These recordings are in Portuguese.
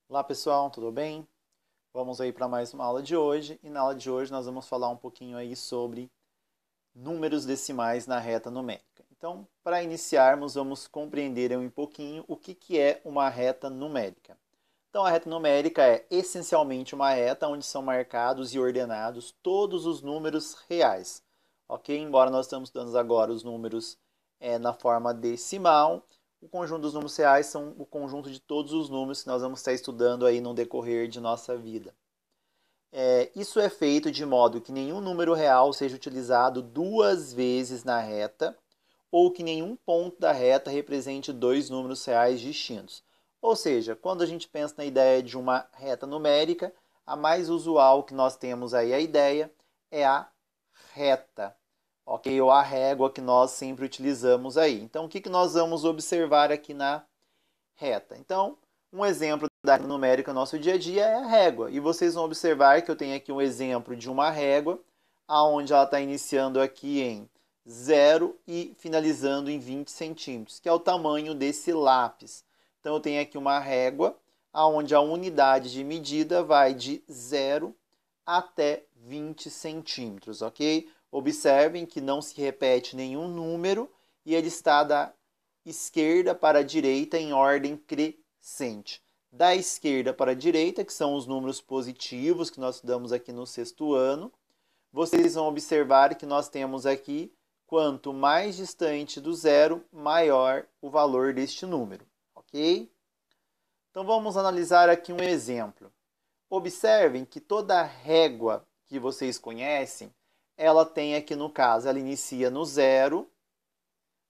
Olá pessoal, tudo bem? Vamos aí para mais uma aula de hoje e na aula de hoje nós vamos falar um pouquinho aí sobre números decimais na reta numérica. Então, para iniciarmos, vamos compreender um pouquinho o que é uma reta numérica. Então, a reta numérica é essencialmente uma reta onde são marcados e ordenados todos os números reais, ok? Embora nós estamos dando agora os números na forma decimal, o conjunto dos números reais são o conjunto de todos os números que nós vamos estar estudando aí no decorrer de nossa vida. Isso é feito de modo que nenhum número real seja utilizado duas vezes na reta ou que nenhum ponto da reta represente dois números reais distintos. Ou seja, quando a gente pensa na ideia de uma reta numérica, a mais usual que nós temos aí a ideia é a reta, ok? Ou a régua que nós sempre utilizamos aí. Então, o que nós vamos observar aqui na reta? Então, um exemplo da reta numérica no nosso dia a dia é a régua. E vocês vão observar que eu tenho aqui um exemplo de uma régua, onde ela está iniciando aqui em 0 e finalizando em 20 centímetros, que é o tamanho desse lápis. Então, eu tenho aqui uma régua, onde a unidade de medida vai de 0 até 20 centímetros, ok? Observem que não se repete nenhum número e ele está da esquerda para a direita em ordem crescente. Da esquerda para a direita, que são os números positivos que nós estudamos aqui no sexto ano, vocês vão observar que nós temos aqui, quanto mais distante do zero, maior o valor deste número, ok? Então vamos analisar aqui um exemplo. Observem que toda régua que vocês conhecem, ela tem aqui no caso, ela inicia no zero.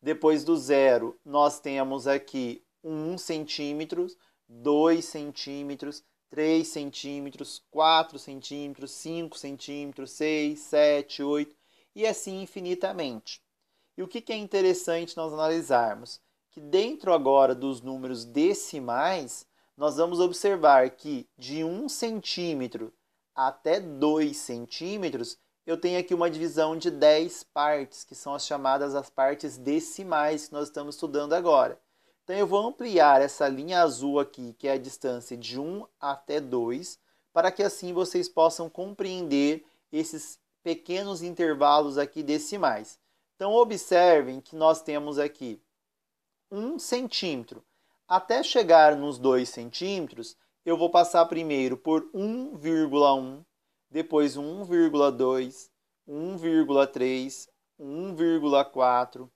Depois do zero, nós temos aqui 1 centímetro, 2 centímetros, 3 centímetros, 4 centímetros, 5 centímetros, 6, 7, 8 e assim infinitamente. E o que é interessante nós analisarmos? Que dentro agora dos números decimais, nós vamos observar que de 1 centímetro até 2 centímetros, eu tenho aqui uma divisão de 10 partes, que são as chamadas as partes decimais que nós estamos estudando agora. Então, eu vou ampliar essa linha azul aqui, que é a distância de 1 até 2, para que assim vocês possam compreender esses pequenos intervalos aqui decimais. Então, observem que nós temos aqui 1 centímetro. Até chegar nos 2 centímetros, eu vou passar primeiro por 1,1, depois 1,2, 1,3, 1,4,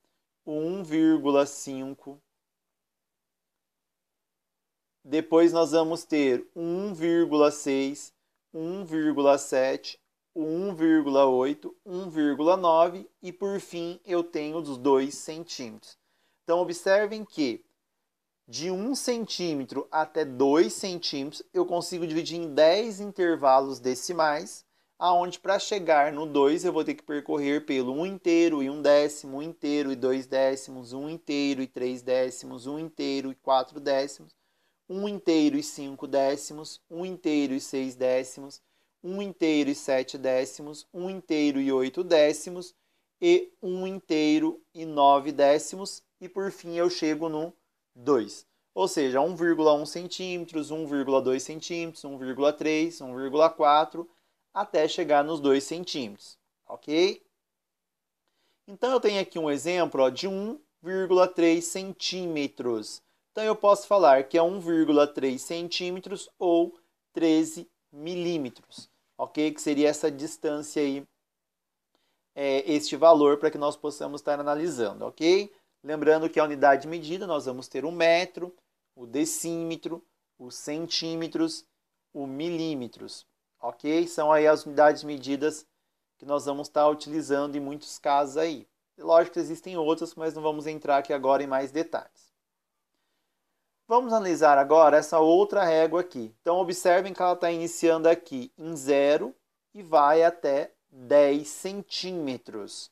1,5. Depois nós vamos ter 1,6, 1,7, 1,8, 1,9 e por fim eu tenho os 2 centímetros. Então observem que de 1 centímetro até 2 centímetros, eu consigo dividir em 10 intervalos decimais, aonde para chegar no 2 eu vou ter que percorrer pelo 1 inteiro e 1 décimo, 1 inteiro e 2 décimos, 1 inteiro e 3 décimos, 1 inteiro e 4 décimos, 1 inteiro e 5 décimos, 1 inteiro e 6 décimos, 1 inteiro e 7 décimos, 1 inteiro e 8 décimos e 1 inteiro e 9 décimos e por fim eu chego no 2. Ou seja, 1,1 centímetros, 1,2 centímetros, 1,3, 1,4, até chegar nos 2 centímetros, ok? Então, eu tenho aqui um exemplo de 1,3 centímetros. Então, eu posso falar que é 1,3 centímetros ou 13 milímetros, ok? Que seria essa distância aí, este valor para que nós possamos estar analisando, ok? Lembrando que a unidade de medida, nós vamos ter o metro, o decímetro, os centímetros, o milímetros, ok? São aí as unidades medidas que nós vamos estar utilizando em muitos casos aí. Lógico que existem outras, mas não vamos entrar aqui agora em mais detalhes. Vamos analisar agora essa outra régua aqui. Então, observem que ela está iniciando aqui em 0 e vai até 10 centímetros.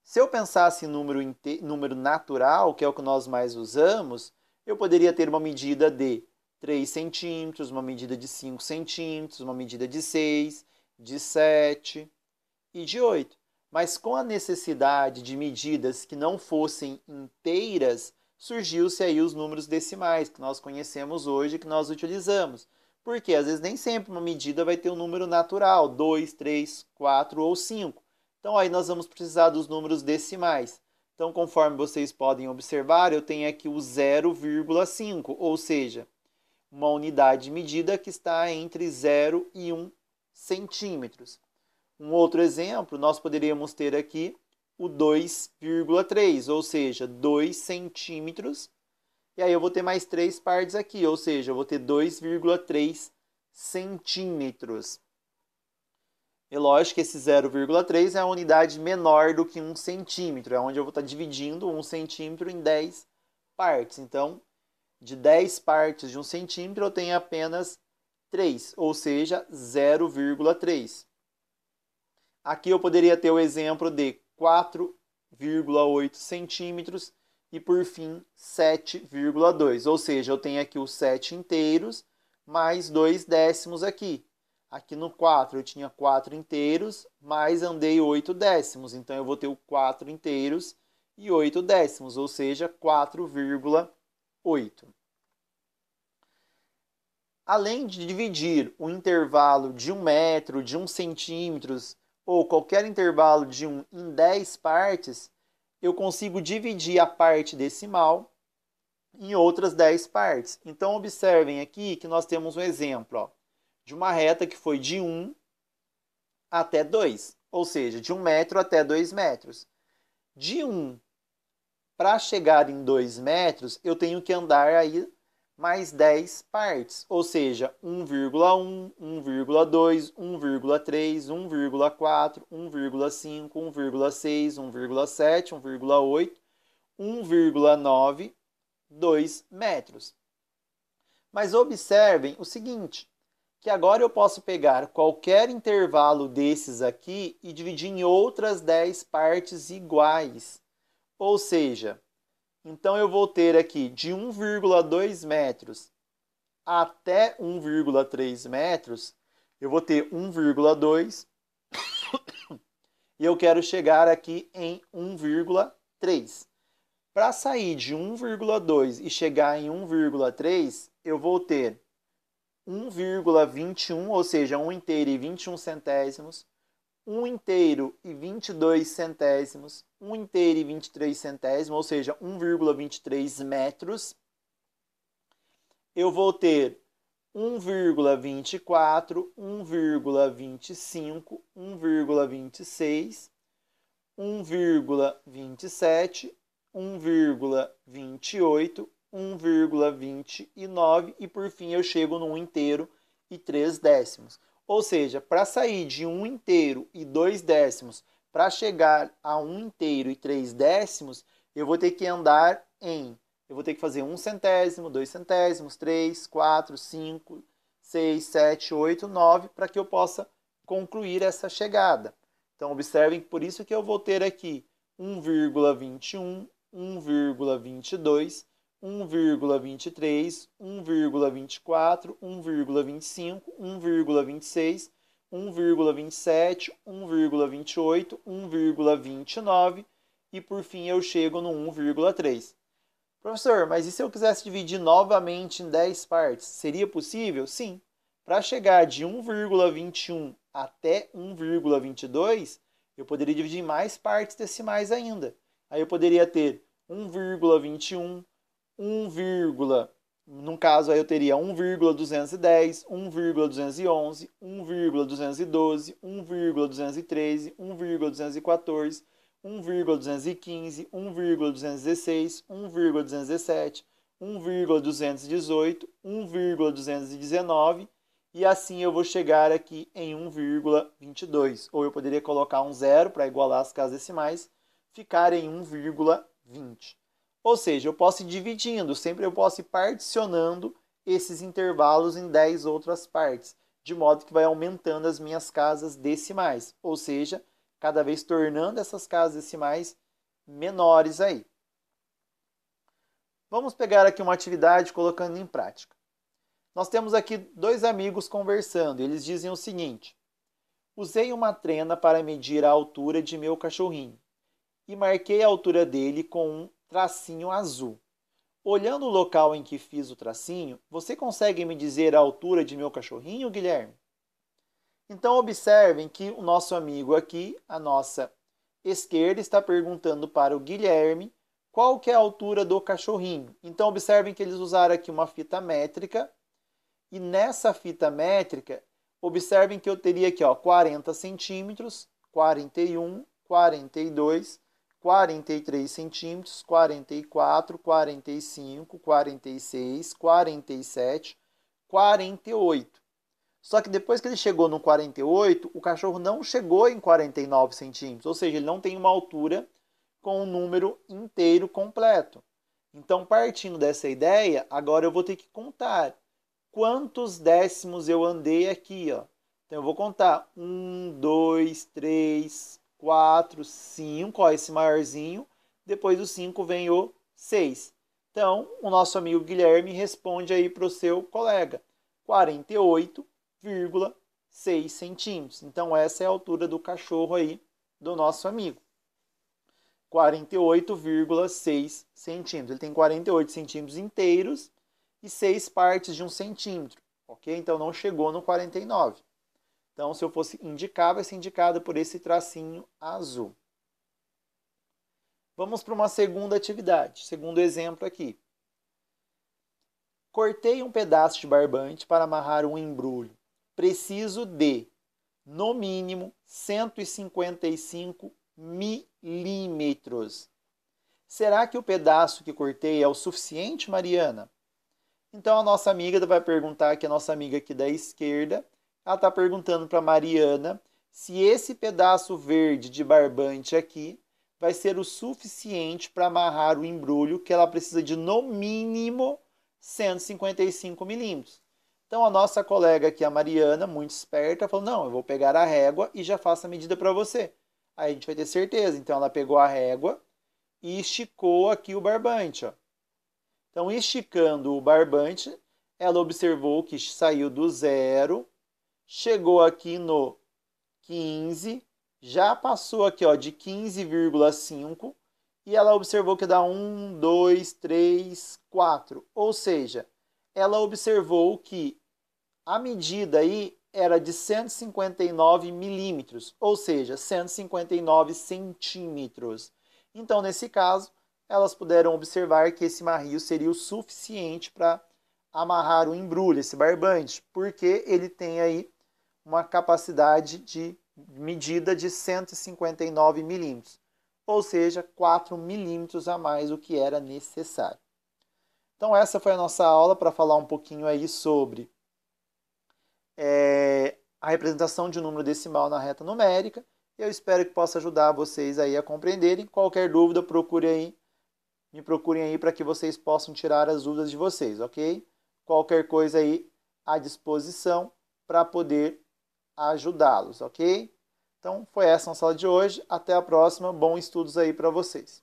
Se eu pensasse em número natural, que é o que nós mais usamos, eu poderia ter uma medida de 3 centímetros, uma medida de 5 centímetros, uma medida de 6, de 7 e de 8. Mas com a necessidade de medidas que não fossem inteiras, surgiu-se aí os números decimais, que nós conhecemos hoje, que nós utilizamos. Porque às vezes nem sempre uma medida vai ter um número natural, 2, 3, 4 ou 5. Então aí nós vamos precisar dos números decimais. Então, conforme vocês podem observar, eu tenho aqui o 0,5, ou seja, uma unidade de medida que está entre 0 e 1 centímetros. Um outro exemplo, nós poderíamos ter aqui o 2,3, ou seja, 2 centímetros. E aí eu vou ter mais 3 partes aqui, ou seja, eu vou ter 2,3 centímetros. É lógico que esse 0,3 é a unidade menor do que 1 centímetro, é onde eu vou estar dividindo 1 centímetro em 10 partes. Então, de 10 partes de 1 centímetro, eu tenho apenas 3, ou seja, 0,3. Aqui eu poderia ter o exemplo de 4,8 centímetros e, por fim, 7,2. Ou seja, eu tenho aqui os 7 inteiros mais 2 décimos aqui. Aqui no 4 eu tinha 4 inteiros, mas andei 8 décimos. Então, eu vou ter o 4 inteiros e 8 décimos, ou seja, 4,8. Além de dividir o intervalo de 1 metro, de 1 centímetro, ou qualquer intervalo de 1 em 10 partes, eu consigo dividir a parte decimal em outras 10 partes. Então, observem aqui que nós temos um exemplo, ó, de uma reta que foi de 1 até 2, ou seja, de 1 metro até 2 metros. De 1 para chegar em 2 metros, eu tenho que andar aí mais 10 partes, ou seja, 1,1, 1,2, 1,3, 1,4, 1,5, 1,6, 1,7, 1,8, 1,9, 2 metros. Mas observem o seguinte, que agora eu posso pegar qualquer intervalo desses aqui e dividir em outras 10 partes iguais. Ou seja, então eu vou ter aqui de 1,2 metros até 1,3 metros, eu vou ter 1,2 e eu quero chegar aqui em 1,3. Para sair de 1,2 e chegar em 1,3, eu vou ter 1,21, ou seja, 1 inteiro e 21 centésimos, 1 inteiro e 22 centésimos, 1 inteiro e 23 centésimos, ou seja, 1,23 metros. Eu vou ter 1,24, 1,25, 1,26, 1,27, 1,28, 1,29 e por fim eu chego no 1 inteiro e 3 décimos. Ou seja, para sair de 1 inteiro e 2 décimos para chegar a 1 inteiro e 3 décimos, eu vou ter que andar eu vou ter que fazer 1 centésimo, 2 centésimos, 3, 4, 5, 6, 7, 8, 9 para que eu possa concluir essa chegada. Então, observem que por isso que eu vou ter aqui 1,21, 1,22, 1,23, 1,24, 1,25, 1,26, 1,27, 1,28, 1,29 e por fim eu chego no 1,3. Professor, mas e se eu quisesse dividir novamente em 10 partes? Seria possível? Sim. Para chegar de 1,21 até 1,22, eu poderia dividir em mais partes decimais ainda. Aí eu poderia ter 1,21, 1, no caso aí eu teria 1,210, 1,211, 1,212, 1,213, 1,214, 1,215, 1,216, 1,217, 1,218, 1,219 e assim eu vou chegar aqui em 1,22. Ou eu poderia colocar um zero para igualar as casas decimais, ficar em 1,20. Ou seja, eu posso ir dividindo, sempre eu posso ir particionando esses intervalos em 10 outras partes, de modo que vai aumentando as minhas casas decimais, ou seja, cada vez tornando essas casas decimais menores aí. Vamos pegar aqui uma atividade colocando em prática. Nós temos aqui dois amigos conversando, eles dizem o seguinte: usei uma trena para medir a altura de meu cachorrinho e marquei a altura dele com um tracinho azul. olhando o local em que fiz o tracinho, você consegue me dizer a altura de meu cachorrinho, Guilherme? Então, observem que o nosso amigo aqui, a nossa esquerda, está perguntando para o Guilherme qual que é a altura do cachorrinho. Então, observem que eles usaram aqui uma fita métrica. E nessa fita métrica, observem que eu teria aqui 40 centímetros, 41, 42, 43 centímetros, 44, 45, 46, 47, 48. Só que depois que ele chegou no 48, o cachorro não chegou em 49 centímetros, ou seja, ele não tem uma altura com um número inteiro completo. Então, partindo dessa ideia, agora eu vou ter que contar quantos décimos eu andei aqui, ó. Então, eu vou contar 1, 2, 3, 4, 5, ó, esse maiorzinho. Depois do 5 vem o 6. Então, o nosso amigo Guilherme responde aí para o seu colega, 48,6 centímetros. Então, essa é a altura do cachorro aí do nosso amigo. 48,6 centímetros. Ele tem 48 centímetros inteiros e 6 partes de 1 centímetro, ok? Então, não chegou no 49. Então, se eu fosse indicar, vai ser indicado por esse tracinho azul. Vamos para uma segunda atividade, segundo exemplo aqui. Cortei um pedaço de barbante para amarrar um embrulho. Preciso de, no mínimo, 155 milímetros. Será que o pedaço que cortei é o suficiente, Mariana? Então, a nossa amiga vai perguntar, que a nossa amiga aqui da esquerda, ela está perguntando para a Mariana se esse pedaço verde de barbante aqui vai ser o suficiente para amarrar o embrulho, que ela precisa de, no mínimo, 155 milímetros. Então, a nossa colega aqui, a Mariana, muito esperta, falou, não, eu vou pegar a régua e já faço a medida para você. Aí a gente vai ter certeza. Então, ela pegou a régua e esticou aqui o barbante, ó. Então, esticando o barbante, ela observou que saiu do 0, chegou aqui no 15, já passou aqui ó, de 15,5 e ela observou que dá 1, 2, 3, 4. Ou seja, ela observou que a medida aí era de 159 milímetros, ou seja, 159 centímetros. Então, nesse caso, elas puderam observar que esse marril seria o suficiente para amarrar o embrulho, esse barbante, porque ele tem aí uma capacidade de medida de 159 milímetros, ou seja, 4 milímetros a mais do que era necessário. Então, essa foi a nossa aula para falar um pouquinho aí sobre a representação de um número decimal na reta numérica. Eu espero que possa ajudar vocês aí a compreenderem. Qualquer dúvida, me procurem aí para que vocês possam tirar as dúvidas de vocês, ok? Qualquer coisa aí à disposição para poder ajudá-los, ok? Então, foi essa a nossa aula de hoje. Até a próxima. Bons estudos aí para vocês.